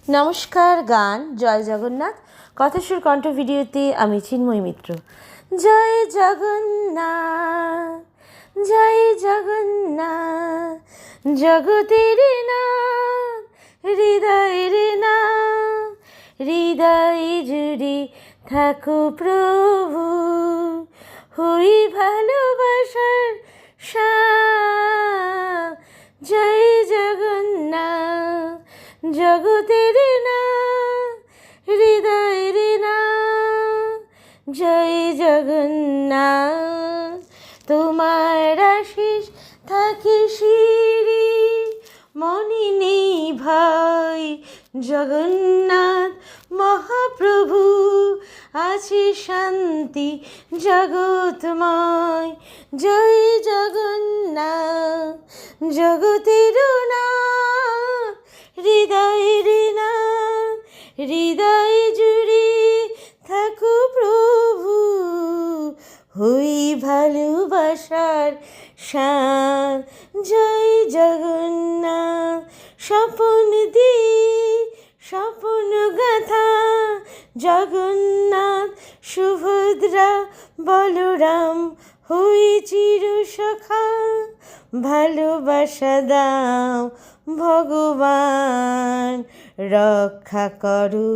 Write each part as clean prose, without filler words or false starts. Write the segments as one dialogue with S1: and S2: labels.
S1: নমস্কার। গান জয় জগন্নাথ কথাসুর কণ্ঠ ভিডিওতে আমি চিন্ময় মিত্র। জয় জগন্নাথ, জয় জগন্নাথ, জগতের নাথ, হৃদয়ের নাথ, হৃদয় জুড়ে থাকো প্রভু, হই ভালোবাসার সাথ। জয় জগন্নাথ, জগতের নাথ, হৃদয়ের নাথ, জয় জগন্নাথ। তোমার আশিস থাকে শিরি, মনে নেই ভাই। জগন্নাথ মহাপ্রভু আছে শান্তি জগৎময়। জয় জগন্নাথ, জগতের নাথ, হৃদয়ের নাথ, হৃদয় জুড়ে থাকো প্রভু, হই ভালোবাসার সাথ। জয় জগন্নাথ। স্বপন দিয়ে স্বপন গাথা, জগন্নাথ সুভদ্রা বলরাম হই চির সখা। ভালোবাসা দাও ভগবান, রক্ষা করো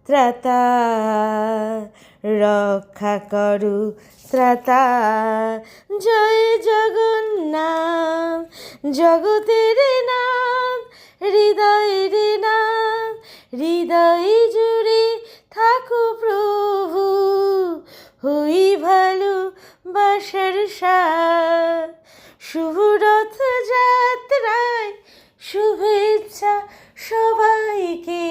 S1: ত্রাতা, রক্ষা করো ত্রাতা। জয় জগন্নাথ, জগতের নাথ, হৃদয়ের নাথ, হৃদয় জুড়ে থাকো প্রভু, হই ভালোবাসার সাথ। শুভ রথ যাত্রায় শুভেচ্ছা সবাইকে।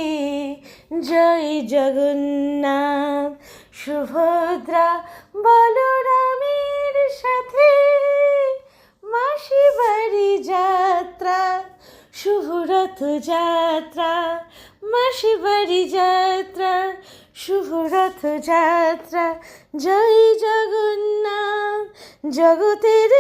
S1: জয় জগন্নাথ। সুভদ্রা বলরামের সাথে মাসি বাড়ি যাত্রা, শুভ রথ যাত্রা, মাসি বাড়ি যাত্রা, শুভ রথ যাত্রা। জয় জগন্নাথ, জগতের